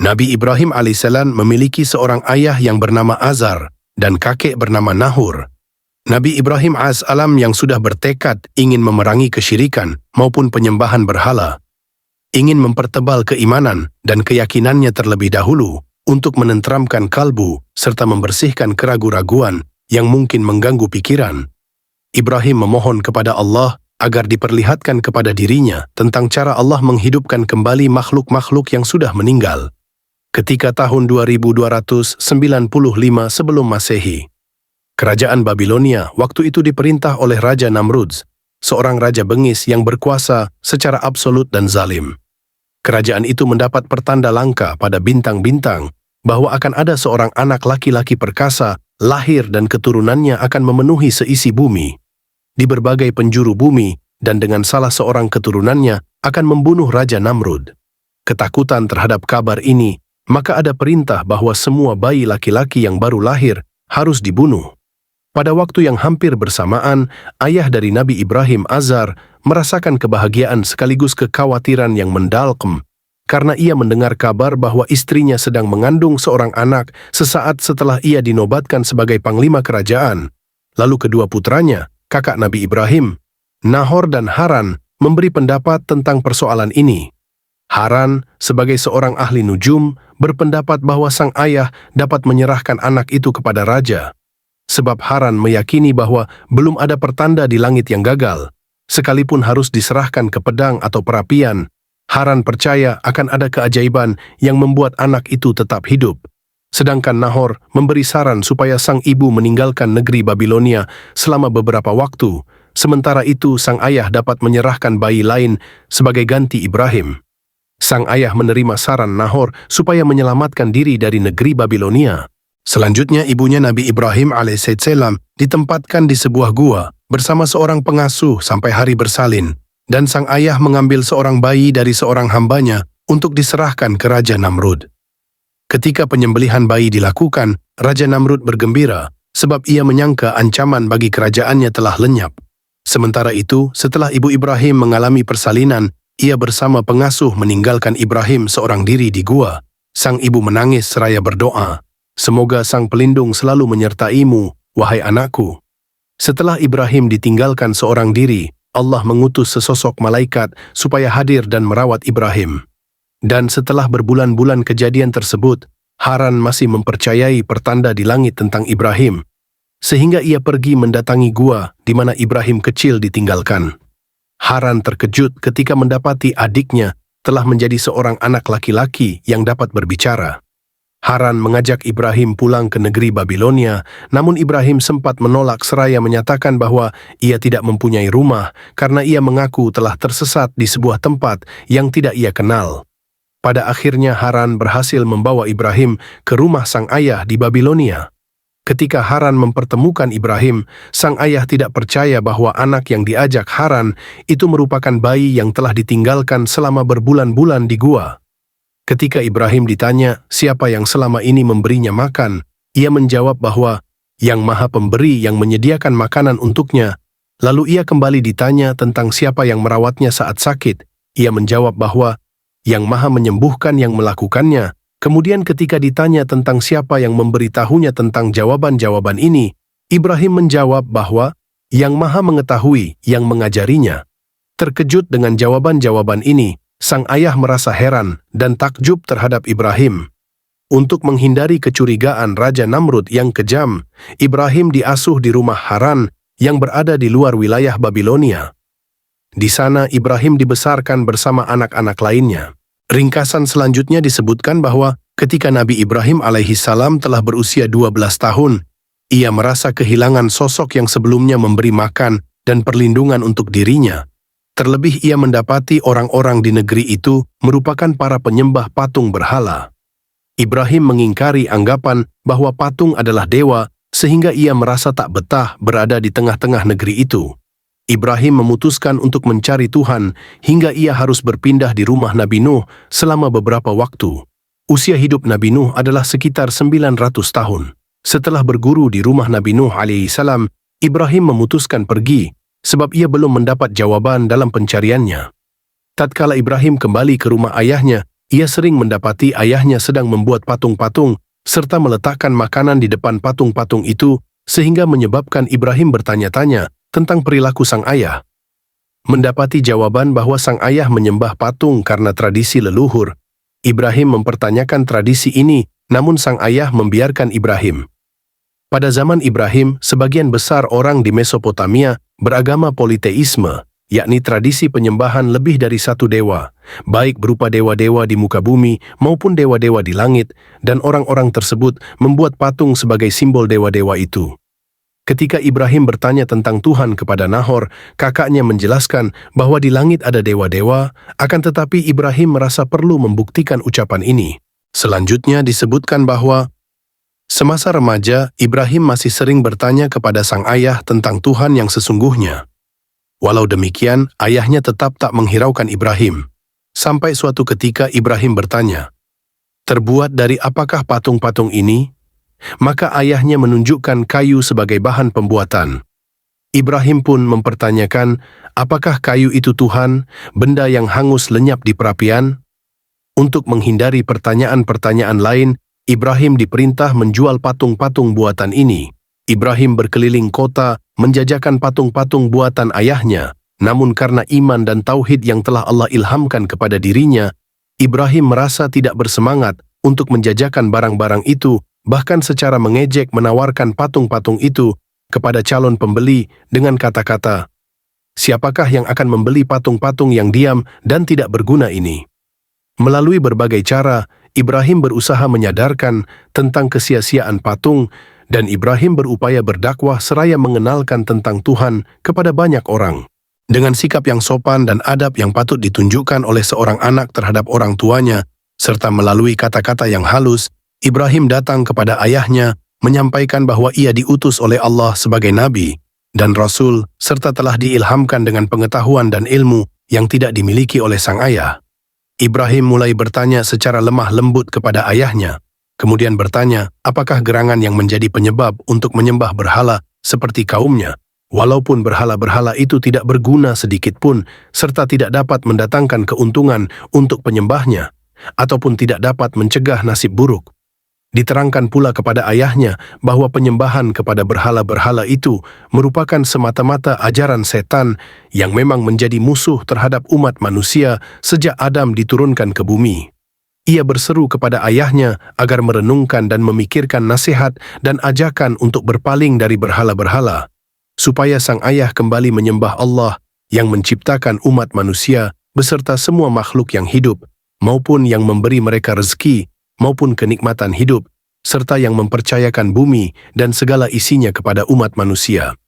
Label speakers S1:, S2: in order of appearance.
S1: Nabi Ibrahim alaihissalam memiliki seorang ayah yang bernama Azar dan kakek bernama Nahor. Nabi Ibrahim alaihissalam yang sudah bertekad ingin memerangi kesyirikan maupun penyembahan berhala, ingin mempertebal keimanan dan keyakinannya terlebih dahulu untuk menenteramkan kalbu serta membersihkan keraguan-raguan yang mungkin mengganggu pikiran. Ibrahim memohon kepada Allah agar diperlihatkan kepada dirinya tentang cara Allah menghidupkan kembali makhluk-makhluk yang sudah meninggal. Ketika tahun 2295 sebelum Masehi, kerajaan Babilonia waktu itu diperintah oleh Raja Namrud, seorang raja bengis yang berkuasa secara absolut dan zalim. Kerajaan itu mendapat pertanda langka pada bintang-bintang bahwa akan ada seorang anak laki-laki perkasa lahir dan keturunannya akan memenuhi seisi bumi. Di berbagai penjuru bumi dan dengan salah seorang keturunannya akan membunuh Raja Namrud. Ketakutan terhadap kabar ini, maka ada perintah bahwa semua bayi laki-laki yang baru lahir harus dibunuh. Pada waktu yang hampir bersamaan, ayah dari Nabi Ibrahim, Azar, merasakan kebahagiaan sekaligus kekhawatiran yang mendalam karena ia mendengar kabar bahwa istrinya sedang mengandung seorang anak sesaat setelah ia dinobatkan sebagai panglima kerajaan. Lalu kedua putranya, kakak Nabi Ibrahim, Nahor dan Haran, memberi pendapat tentang persoalan ini. Haran, sebagai seorang ahli nujum, berpendapat bahwa sang ayah dapat menyerahkan anak itu kepada raja. Sebab Haran meyakini bahwa belum ada pertanda di langit yang gagal. Sekalipun harus diserahkan ke pedang atau perapian, Haran percaya akan ada keajaiban yang membuat anak itu tetap hidup. Sedangkan Nahor memberi saran supaya sang ibu meninggalkan negeri Babilonia selama beberapa waktu, sementara itu sang ayah dapat menyerahkan bayi lain sebagai ganti Ibrahim. Sang ayah menerima saran Nahor supaya menyelamatkan diri dari negeri Babilonia. Selanjutnya ibunya Nabi Ibrahim alaihissalam ditempatkan di sebuah gua bersama seorang pengasuh sampai hari bersalin, dan sang ayah mengambil seorang bayi dari seorang hambanya untuk diserahkan ke Raja Namrud. Ketika penyembelihan bayi dilakukan, Raja Namrud bergembira sebab ia menyangka ancaman bagi kerajaannya telah lenyap. Sementara itu, setelah ibu Ibrahim mengalami persalinan, ia bersama pengasuh meninggalkan Ibrahim seorang diri di gua. Sang ibu menangis seraya berdoa, "Semoga sang pelindung selalu menyertaimu, wahai anakku." Setelah Ibrahim ditinggalkan seorang diri, Allah mengutus sesosok malaikat supaya hadir dan merawat Ibrahim. Dan setelah berbulan-bulan kejadian tersebut, Haran masih mempercayai pertanda di langit tentang Ibrahim, sehingga ia pergi mendatangi gua di mana Ibrahim kecil ditinggalkan. Haran terkejut ketika mendapati adiknya telah menjadi seorang anak laki-laki yang dapat berbicara. Haran mengajak Ibrahim pulang ke negeri Babilonia, namun Ibrahim sempat menolak seraya menyatakan bahwa ia tidak mempunyai rumah karena ia mengaku telah tersesat di sebuah tempat yang tidak ia kenal. Pada akhirnya Haran berhasil membawa Ibrahim ke rumah sang ayah di Babilonia. Ketika Haran mempertemukan Ibrahim, sang ayah tidak percaya bahwa anak yang diajak Haran itu merupakan bayi yang telah ditinggalkan selama berbulan-bulan di gua. Ketika Ibrahim ditanya siapa yang selama ini memberinya makan, ia menjawab bahwa Yang Maha Pemberi yang menyediakan makanan untuknya. Lalu ia kembali ditanya tentang siapa yang merawatnya saat sakit. Ia menjawab bahwa Yang Maha Menyembuhkan yang melakukannya. Kemudian ketika ditanya tentang siapa yang memberitahunya tentang jawaban-jawaban ini, Ibrahim menjawab bahwa Yang Maha Mengetahui yang mengajarinya. Terkejut dengan jawaban-jawaban ini, sang ayah merasa heran dan takjub terhadap Ibrahim. Untuk menghindari kecurigaan Raja Namrud yang kejam, Ibrahim diasuh di rumah Haran yang berada di luar wilayah Babilonia. Di sana Ibrahim dibesarkan bersama anak-anak lainnya. Ringkasan selanjutnya disebutkan bahwa ketika Nabi Ibrahim alaihissalam telah berusia 12 tahun, ia merasa kehilangan sosok yang sebelumnya memberi makan dan perlindungan untuk dirinya. Terlebih ia mendapati orang-orang di negeri itu merupakan para penyembah patung berhala. Ibrahim mengingkari anggapan bahwa patung adalah dewa, sehingga ia merasa tak betah berada di tengah-tengah negeri itu. Ibrahim memutuskan untuk mencari Tuhan hingga ia harus berpindah di rumah Nabi Nuh selama beberapa waktu. Usia hidup Nabi Nuh adalah sekitar 900 tahun. Setelah berguru di rumah Nabi Nuh alaihissalam, Ibrahim memutuskan pergi sebab ia belum mendapat jawaban dalam pencariannya. Tatkala Ibrahim kembali ke rumah ayahnya, Ia sering mendapati ayahnya sedang membuat patung-patung serta meletakkan makanan di depan patung-patung itu, sehingga menyebabkan Ibrahim bertanya-tanya tentang perilaku sang ayah. Mendapati jawaban bahwa sang ayah menyembah patung karena tradisi leluhur, Ibrahim mempertanyakan tradisi ini, namun sang ayah membiarkan Ibrahim. Pada zaman Ibrahim, sebagian besar orang di Mesopotamia beragama politeisme, yakni tradisi penyembahan lebih dari satu dewa, baik berupa dewa-dewa di muka bumi maupun dewa-dewa di langit, dan orang-orang tersebut membuat patung sebagai simbol dewa-dewa itu. Ketika Ibrahim bertanya tentang Tuhan kepada Nahor, kakaknya menjelaskan bahwa di langit ada dewa-dewa, akan tetapi Ibrahim merasa perlu membuktikan ucapan ini. Selanjutnya disebutkan bahwa semasa remaja, Ibrahim masih sering bertanya kepada sang ayah tentang Tuhan yang sesungguhnya. Walau demikian, ayahnya tetap tak menghiraukan Ibrahim. Sampai suatu ketika Ibrahim bertanya, "Terbuat dari apakah patung-patung ini?" Maka ayahnya menunjukkan kayu sebagai bahan pembuatan. Ibrahim pun mempertanyakan, apakah kayu itu Tuhan, benda yang hangus lenyap di perapian? Untuk menghindari pertanyaan-pertanyaan lain, Ibrahim diperintah menjual patung-patung buatan ini. Ibrahim berkeliling kota menjajakan patung-patung buatan ayahnya, namun karena iman dan tauhid yang telah Allah ilhamkan kepada dirinya, Ibrahim merasa tidak bersemangat untuk menjajakan barang-barang itu, bahkan secara mengejek menawarkan patung-patung itu kepada calon pembeli dengan kata-kata, "Siapakah yang akan membeli patung-patung yang diam dan tidak berguna ini?" Melalui berbagai cara, Ibrahim berusaha menyadarkan tentang kesia-siaan patung, dan Ibrahim berupaya berdakwah seraya mengenalkan tentang Tuhan kepada banyak orang. Dengan sikap yang sopan dan adab yang patut ditunjukkan oleh seorang anak terhadap orang tuanya, serta melalui kata-kata yang halus, Ibrahim datang kepada ayahnya menyampaikan bahwa ia diutus oleh Allah sebagai nabi dan rasul, serta telah diilhamkan dengan pengetahuan dan ilmu yang tidak dimiliki oleh sang ayah. Ibrahim mulai bertanya secara lemah lembut kepada ayahnya, kemudian bertanya apakah gerangan yang menjadi penyebab untuk menyembah berhala seperti kaumnya, walaupun berhala-berhala itu tidak berguna sedikit pun, serta tidak dapat mendatangkan keuntungan untuk penyembahnya, ataupun tidak dapat mencegah nasib buruk. Diterangkan pula kepada ayahnya bahwa penyembahan kepada berhala-berhala itu merupakan semata-mata ajaran setan yang memang menjadi musuh terhadap umat manusia sejak Adam diturunkan ke bumi. Ia berseru kepada ayahnya agar merenungkan dan memikirkan nasihat dan ajakan untuk berpaling dari berhala-berhala, supaya sang ayah kembali menyembah Allah yang menciptakan umat manusia beserta semua makhluk yang hidup, maupun yang memberi mereka rezeki, maupun kenikmatan hidup, serta yang mempercayakan bumi dan segala isinya kepada umat manusia.